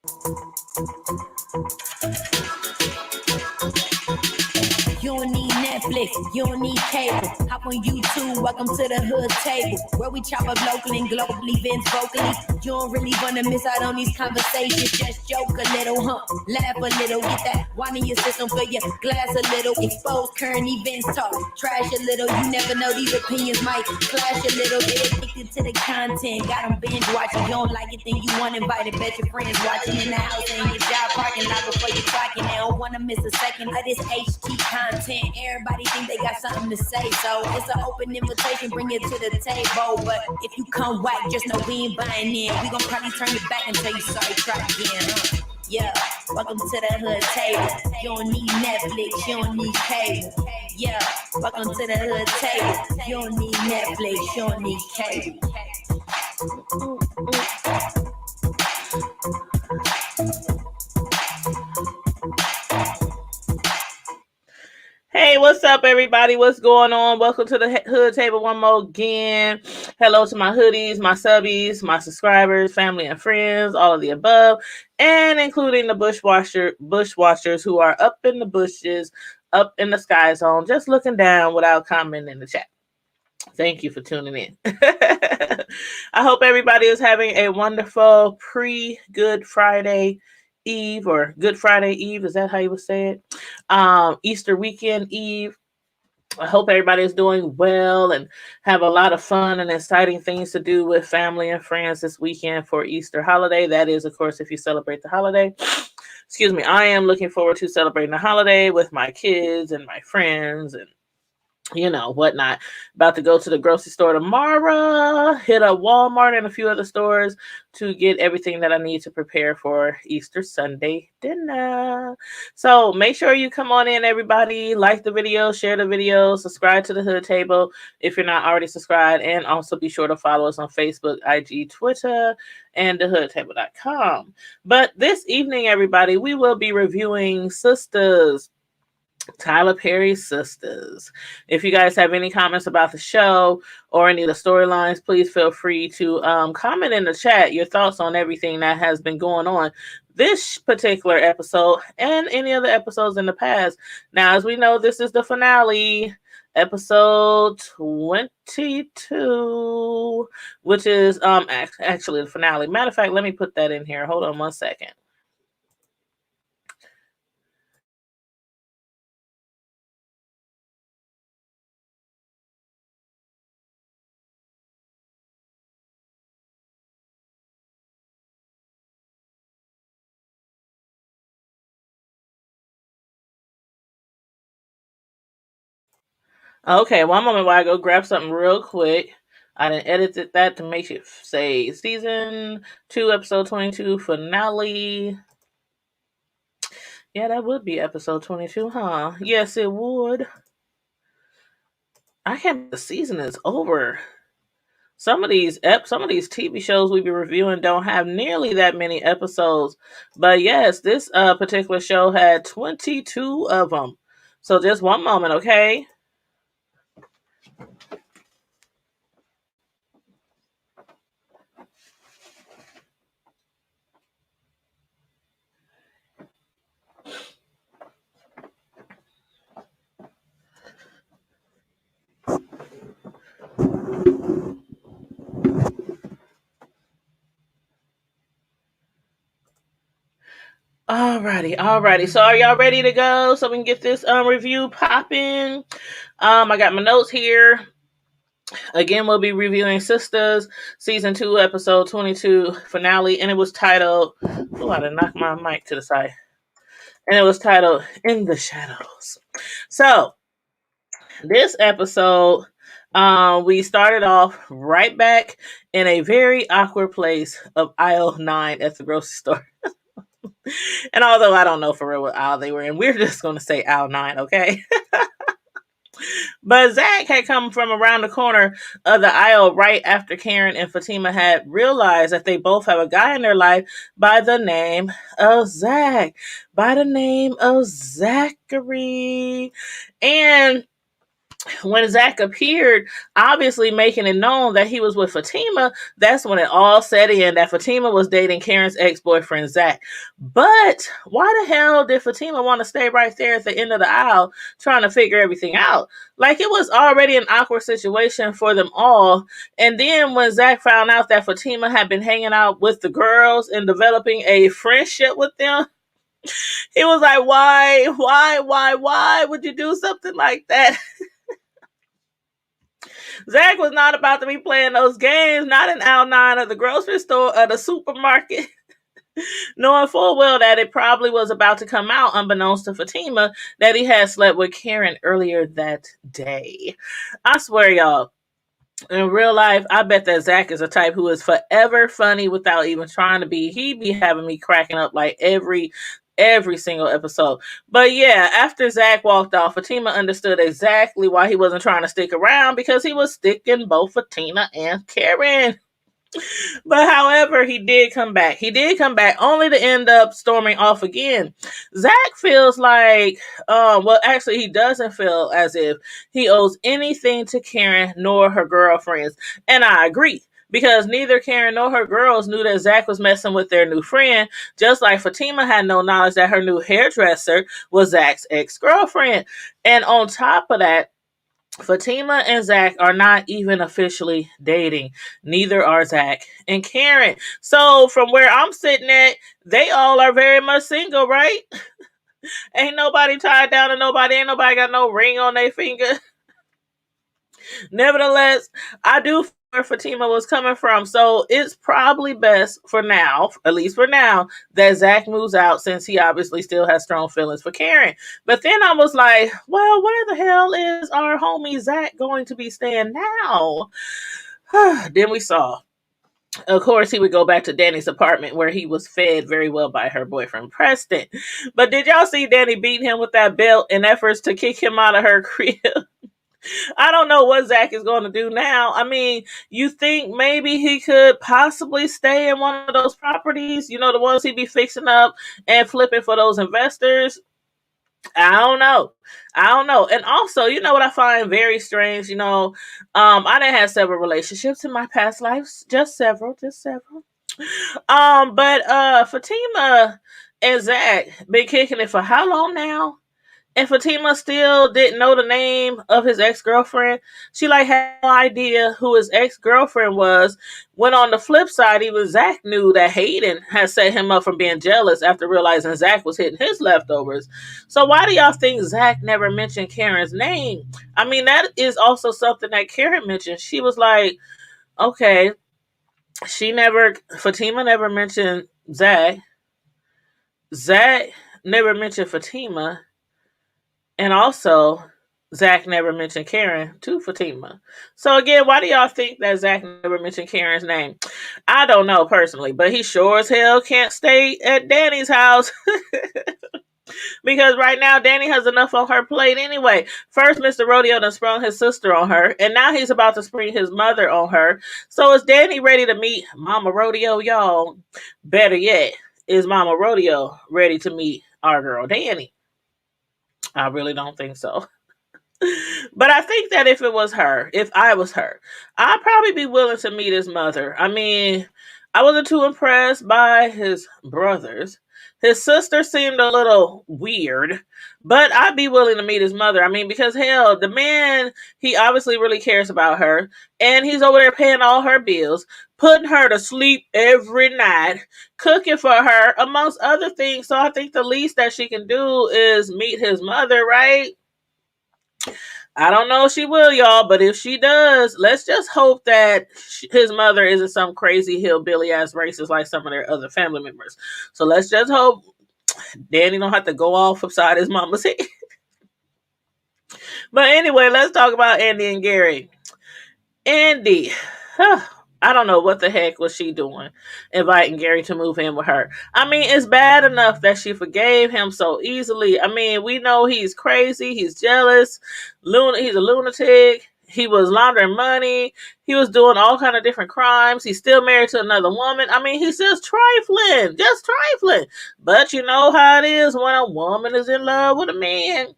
You don't need Netflix, you don't need cable. Hop on YouTube, welcome to the hood table, where we chop up locally and globally, Vince vocally. You don't really wanna miss out on these conversations. Just joke a little, laugh a little, get that wine in your system, fill your glass a little, expose current events, talk trash a little. You never know, these opinions might clash a little. They addicted to the content, got them binge watching. You don't like it, then you want invited. Bet your friends watching in the house and your job parking lot before you clocking. They don't wanna miss a second of this HT content. Everybody think they got something to say, so it's an open invitation, bring it to the table. But if you come whack, just know we ain't buying in. We gon' probably turn you back and tell you sorry, try again, Yeah, welcome to the hood table. You don't need Netflix, you don't need cable. Yeah, welcome to the hood table. You don't need Netflix, you don't need cable. Hey, what's up, everybody? What's going on? Welcome to the Hood Table one more again. Hello to my hoodies, my subbies, my subscribers, family and friends, all of the above, and including the bushwatchers who are up in the bushes, up in the sky zone, just looking down without commenting in the chat. Thank you for tuning in. I hope everybody is having a wonderful pre-Good Friday Eve, or Good Friday Eve. Is that how you would say it? Easter weekend Eve. I hope everybody is doing well and have a lot of fun and exciting things to do with family and friends this weekend for Easter holiday. That is, of course, if you celebrate the holiday. Excuse me. I am looking forward to celebrating the holiday with my kids and my friends and whatnot. About to go to the grocery store tomorrow, hit up Walmart and a few other stores to get everything that I need to prepare for Easter Sunday dinner. So make sure you come on in, everybody. Like the video, share the video, subscribe to the Hood Table if you're not already subscribed, and also be sure to follow us on Facebook, IG, Twitter, and thehoodtable.com. But this evening, everybody, we will be reviewing Sistas, Tyler Perry's Sistas. If you guys have any comments about the show or any of the storylines, please feel free to comment in the chat your thoughts on everything that has been going on this particular episode and any other episodes in the past. Now, as we know, this is the finale, episode 22, which is actually the finale. Matter of fact, let me put that in here. Hold on one second. Okay, one moment while I go grab something real quick. I done edited that to make it say season 2, episode 22 finale. Yeah, that would be episode 22, huh? Yes, it would. I can't believe the season is over. Some of these TV shows we be reviewing don't have nearly that many episodes. But yes, this particular show had 22 of them. So just one moment, okay? Alrighty. So are y'all ready to go so we can get this review popping? I got my notes here. Again, we'll be reviewing Sistas, season 2, episode 22 finale, and it was titled, oh, I done knocked my mic to the side. And it was titled In the Shadows. So this episode, we started off right back in a very awkward place of aisle 9 at the grocery store. And although I don't know for real what aisle they were in, we're just going to say aisle 9, okay? But Zach had come from around the corner of the aisle right after Karen and Fatima had realized that they both have a guy in their life by the name of Zach. By the name of Zachary. And when Zach appeared, obviously making it known that he was with Fatima, that's when it all set in that Fatima was dating Karen's ex-boyfriend, Zach. But why the hell did Fatima want to stay right there at the end of the aisle trying to figure everything out? Like, it was already an awkward situation for them all. And then when Zach found out that Fatima had been hanging out with the girls and developing a friendship with them, he was like, why would you do something like that? Zach was not about to be playing those games, not in aisle 9 of the grocery store or the supermarket, knowing full well that it probably was about to come out, unbeknownst to Fatima, that he had slept with Karen earlier that day. I swear, y'all, in real life, I bet that Zach is a type who is forever funny without even trying to be. He be having me cracking up like every single episode. But yeah, after Zach walked off, Fatima understood exactly why he wasn't trying to stick around, because he was sticking both Fatima and Karen. But however, he did come back. He did come back only to end up storming off again. Zach feels like, well, actually, he doesn't feel as if he owes anything to Karen nor her girlfriends. And I agree. Because neither Karen nor her girls knew that Zach was messing with their new friend, just like Fatima had no knowledge that her new hairdresser was Zach's ex-girlfriend. And on top of that, Fatima and Zach are not even officially dating. Neither are Zach and Karen. So from where I'm sitting at, they all are very much single, right? Ain't nobody tied down to nobody. Ain't nobody got no ring on their finger. Nevertheless, I do where Fatima was coming from. So it's probably best for now, at least for now, that Zach moves out, since he obviously still has strong feelings for Karen. But then I was like, well, where the hell is our homie Zach going to be staying now? Then we saw. Of course, he would go back to Danny's apartment, where he was fed very well by her boyfriend, Preston. But did y'all see Danny beating him with that belt in efforts to kick him out of her crib? I don't know what Zach is going to do now. I mean, you think maybe he could possibly stay in one of those properties, the ones he be fixing up and flipping for those investors? I don't know. And also, you know what I find very strange? I done had several relationships in my past lives. Just several. But Fatima and Zach been kicking it for how long now? And Fatima still didn't know the name of his ex-girlfriend. She had no idea who his ex-girlfriend was. When on the flip side, even Zach knew that Hayden had set him up from being jealous after realizing Zach was hitting his leftovers. So why do y'all think Zach never mentioned Karen's name? I mean, that is also something that Karen mentioned. She was like, okay, Fatima never mentioned Zach. Zach never mentioned Fatima. And also, Zach never mentioned Karen to Fatima. So again, why do y'all think that Zach never mentioned Karen's name? I don't know personally, but he sure as hell can't stay at Danny's house. Because right now, Danny has enough on her plate anyway. First, Mr. Rodeo done sprung his sister on her, and now he's about to spring his mother on her. So is Danny ready to meet Mama Rodeo, y'all? Better yet, is Mama Rodeo ready to meet our girl Danny? I really don't think so. But I think that if I was her, I'd probably be willing to meet his mother. I mean, I wasn't too impressed by his brothers. His sister seemed a little weird, but I'd be willing to meet his mother. I mean, because hell, the man, he obviously really cares about her, and he's over there paying all her bills, putting her to sleep every night, cooking for her, amongst other things. So I think the least that she can do is meet his mother, right? I don't know if she will, y'all, but if she does, let's just hope that his mother isn't some crazy hillbilly ass racist like some of their other family members. So let's just hope Danny don't have to go off upside his mama's head. But anyway, let's talk about Andy and Gary. Andy, I don't know what the heck was she doing inviting Gary to move in with her. I mean, it's bad enough that she forgave him so easily. I mean, we know he's crazy. He's jealous. He's a lunatic. He was laundering money. He was doing all kind of different crimes. He's still married to another woman. I mean, he's just trifling, just trifling. But you know how it is when a woman is in love with a man.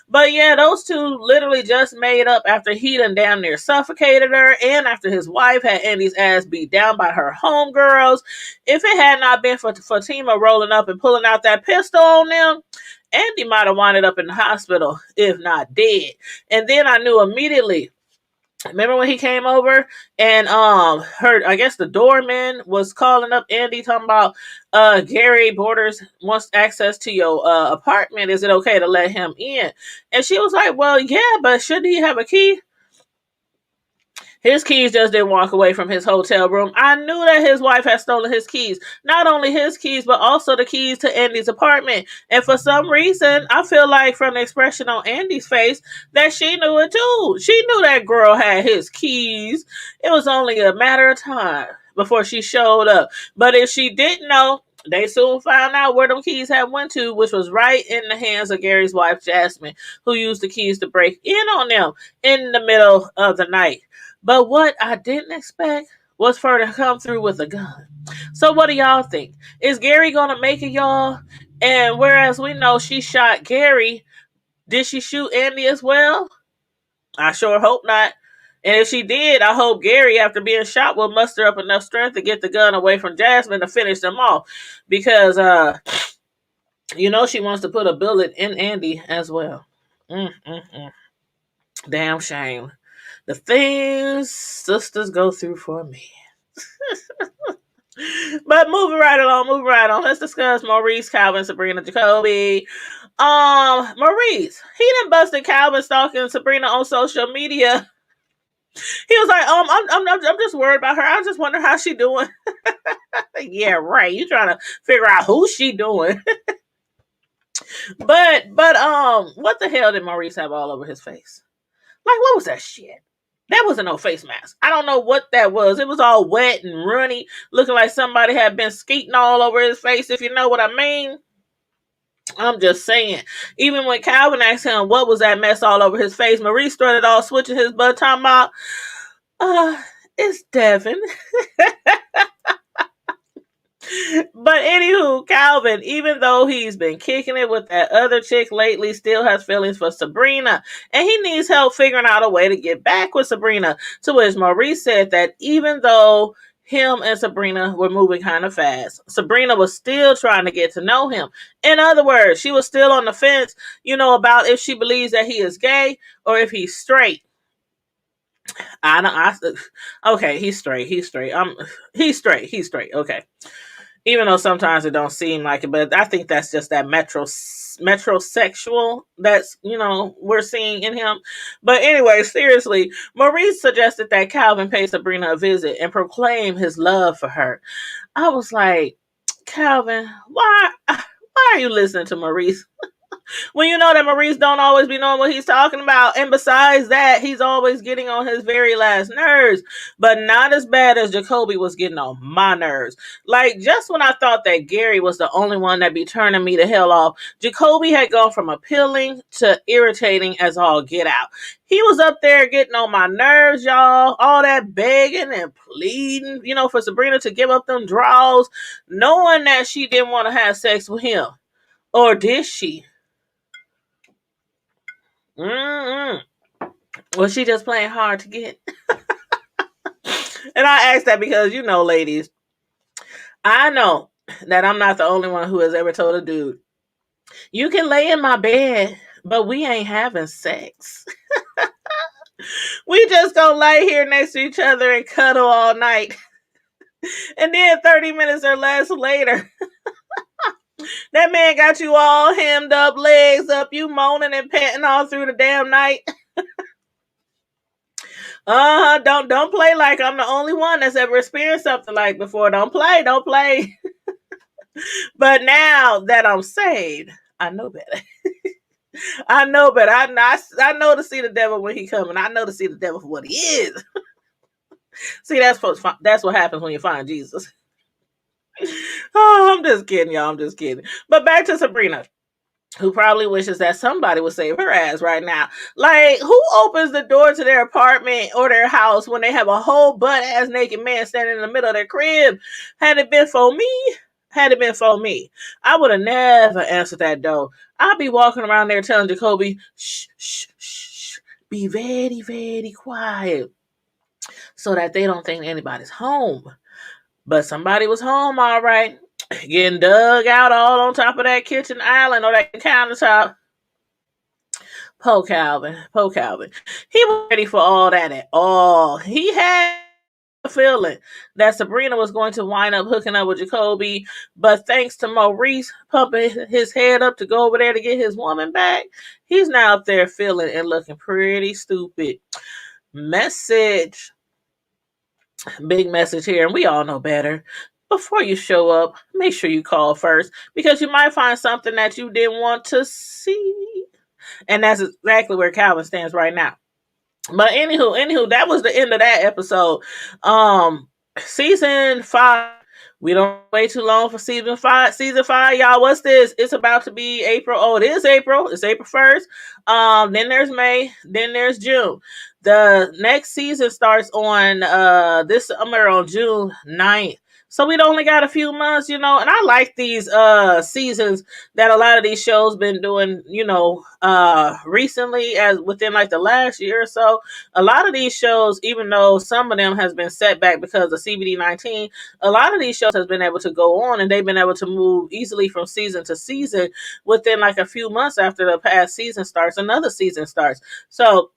But yeah, those two literally just made up after he done damn near suffocated her and after his wife had Andy's ass beat down by her homegirls. If it had not been for Fatima rolling up and pulling out that pistol on them, Andy might have wound up in the hospital, if not dead. And then I knew immediately. Remember when he came over and heard, I guess the doorman was calling up Andy talking about Gary Borders wants access to your apartment. Is it okay to let him in? And she was like, well, yeah, but shouldn't he have a key? His keys just didn't walk away from his hotel room. I knew that his wife had stolen his keys. Not only his keys, but also the keys to Andy's apartment. And for some reason, I feel like from the expression on Andy's face, that she knew it too. She knew that girl had his keys. It was only a matter of time before she showed up. But if she didn't know, they soon found out where them keys had went to, which was right in the hands of Gary's wife, Jasmine, who used the keys to break in on them in the middle of the night. But what I didn't expect was for her to come through with a gun. So what do y'all think? Is Gary gonna make it, y'all? And whereas we know she shot Gary, did she shoot Andy as well? I sure hope not. And if she did, I hope Gary, after being shot, will muster up enough strength to get the gun away from Jasmine to finish them off. Because, she wants to put a bullet in Andy as well. Damn shame. The things sisters go through for me. But moving right along. Let's discuss Maurice, Calvin, Sabrina, Jacoby. Maurice, he done busted Calvin stalking Sabrina on social media. He was like, I'm just worried about her. I just wonder how she doing. Yeah, right. You trying to figure out who she doing. but what the hell did Maurice have all over his face? Like, what was that shit? That wasn't no face mask. I don't know what that was. It was all wet and runny, looking like somebody had been skeeting all over his face, if you know what I mean. I'm just saying. Even when Calvin asked him what was that mess all over his face, Maurice started all switching his butt, talking about, it's Devin. But anywho, Calvin, even though he's been kicking it with that other chick lately, still has feelings for Sabrina. And he needs help figuring out a way to get back with Sabrina. To which Maurice said that even though him and Sabrina were moving kind of fast, Sabrina was still trying to get to know him. In other words, she was still on the fence, about if she believes that he is gay or if he's straight. Okay, he's straight. He's straight. He's straight. Okay. Even though sometimes it don't seem like it, but I think that's just that metrosexual that's, we're seeing in him. But anyway, seriously, Maurice suggested that Calvin pay Sabrina a visit and proclaim his love for her. I was like, Calvin, why are you listening to Maurice? When you know that Maurice don't always be knowing what he's talking about. And besides that, he's always getting on his very last nerves. But not as bad as Jacoby was getting on my nerves. Like, just when I thought that Gary was the only one that be turning me the hell off, Jacoby had gone from appealing to irritating as all get out. He was up there getting on my nerves, y'all. All that begging and pleading, for Sabrina to give up them draws, knowing that she didn't want to have sex with him. Or did she? Was she just playing hard to get? And I ask that because, ladies, I know that I'm not the only one who has ever told a dude, you can lay in my bed, but we ain't having sex. We just gonna lay here next to each other and cuddle all night. And then 30 minutes or less later, that man got you all hemmed up, legs up, you moaning and panting all through the damn night. Don't play like I'm the only one that's ever experienced something like before. Don't play. But now that I'm saved, I know better. I know better. I know to see the devil when he coming. I know to see the devil for what he is. See, that's what happens when you find Jesus. Oh, I'm just kidding, y'all. I'm just kidding. But back to Sabrina. who probably wishes that somebody would save her ass right now. Like, who opens the door to their apartment or their house when they have a whole butt ass naked man standing in the middle of their crib? Had it been for me, I would have never answered that door. I'd be walking around there telling Jacoby, shh, shh, shh, shh, be very, very quiet so that they don't think anybody's home. But somebody was home, all right, getting dug out all on top of that kitchen island or that countertop. Poe Calvin. He was ready for all that at all. He had a feeling that Sabrina was going to wind up hooking up with Jacoby, but thanks to Maurice pumping his head up to go over there to get his woman back, he's now up there feeling and looking pretty stupid. Message. Big message here, and we all know better. Before you show up, make sure you call first because you might find something that you didn't want to see. And that's exactly where Calvin stands right now. But anywho, that was the end of that episode. Season 5. We don't wait too long for season 5. Season 5, y'all. What's this? It's about to be April. Oh, it is April. It's April 1st. Then there's May. Then there's June. The next season starts on this summer on June 9th. So we only got a few months, and I like these seasons that a lot of these shows been doing, recently, as within like the last year or so. A lot of these shows, even though some of them has been set back because of CBD-19, a lot of these shows has been able to go on and they've been able to move easily from season to season. Within like a few months after the past season starts, another season starts. So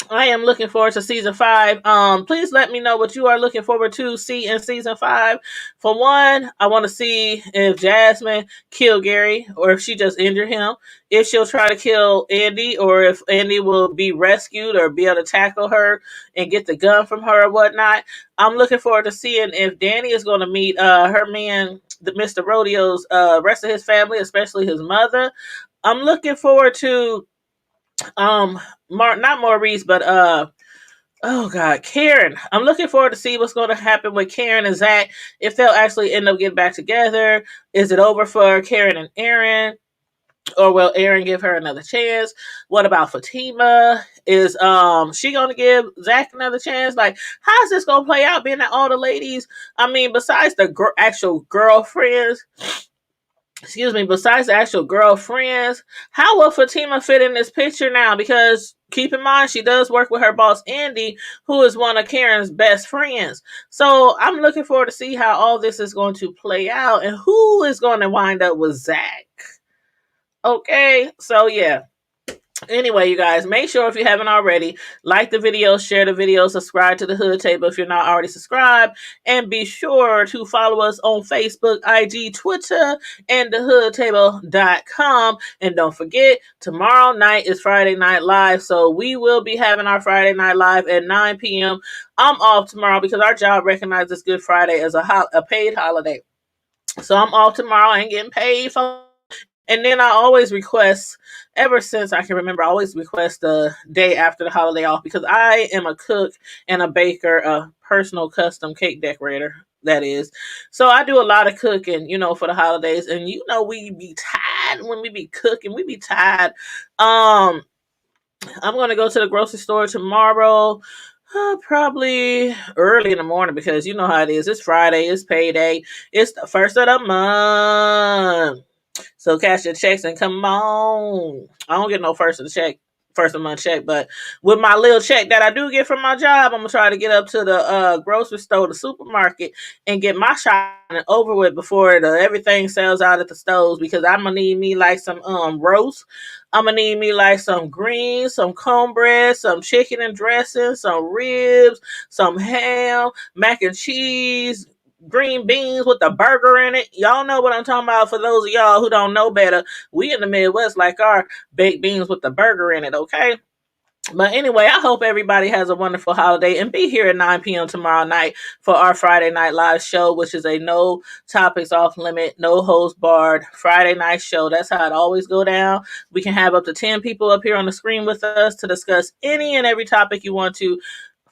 I am looking forward to season 5. Please let me know what you are looking forward to see in season 5. For one, I want to see if Jasmine killed Gary or if she just injured him. If she'll try to kill Andy or if Andy will be rescued or be able to tackle her and get the gun from her or whatnot. I'm looking forward to seeing if Danny is going to meet her man, Mr. Rodeo's rest of his family, especially his mother. I'm looking forward to not Maurice, but oh god, Karen. I'm looking forward to see what's going to happen with Karen and Zach, if they'll actually end up getting back together. Is it over for Karen and Aaron, or will Aaron give her another chance? What about Fatima? Is she gonna give Zach another chance? Like, how's this gonna play out, being that all the ladies, I mean, besides the actual girlfriends, besides the actual girlfriends, how will Fatima fit in this picture now? Because keep in mind, she does work with her boss, Andy, who is one of Karen's best friends. So I'm looking forward to see how all this is going to play out and who is going to wind up with Zach. Okay, so yeah. Anyway, you guys, make sure if you haven't already, like the video, share the video, subscribe to the Hood Table if you're not already subscribed, and be sure to follow us on Facebook, IG, Twitter, and thehoodtable.com. And don't forget, tomorrow night is Friday Night Live, so we will be having our Friday Night Live at 9 p.m. I'm off tomorrow because our job recognizes Good Friday as a paid holiday. So I'm off tomorrow. I ain't getting paid for. And then I always request, ever since I can remember, I always request the day after the holiday off because I am a cook and a baker, a personal custom cake decorator, that is. So I do a lot of cooking, for the holidays. And we be tired when we be cooking. We be tired. I'm going to go to the grocery store tomorrow. Probably early in the morning because you know how it is. It's Friday. It's payday. It's the first of the month. So cash your checks and come on. I don't get no first of the month check, but with my little check that I do get from my job, I'm gonna try to get up to the grocery store, the supermarket, and get my shopping over with before everything sells out at the stores because I'm gonna need me like some roast. I'm gonna need me like some greens, some cornbread, some chicken and dressing, some ribs, some ham, mac and cheese, green beans with a burger in it. Y'all know what I'm talking about. For those of y'all who don't know better, we in the Midwest like our baked beans with the burger in it, okay? But anyway, I hope everybody has a wonderful holiday and be here at 9 p.m. tomorrow night for our Friday Night Live show, which is a no topics off limit, no holds barred Friday night show. That's how it always go down. We can have up to 10 people up here on the screen with us to discuss any and every topic you want to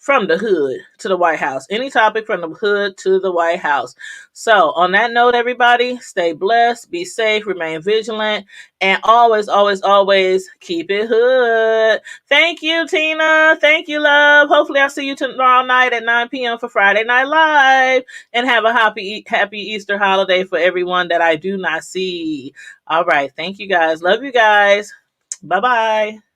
from the hood to the White House. Any topic from the hood to the White House. So, on that note, everybody, stay blessed, be safe, remain vigilant, and always, always, always keep it hood. Thank you, Tina. Thank you, love. Hopefully, I'll see you tomorrow night at 9 p.m. for Friday Night Live. And have a happy Easter holiday for everyone that I do not see. All right. Thank you, guys. Love you guys. Bye-bye.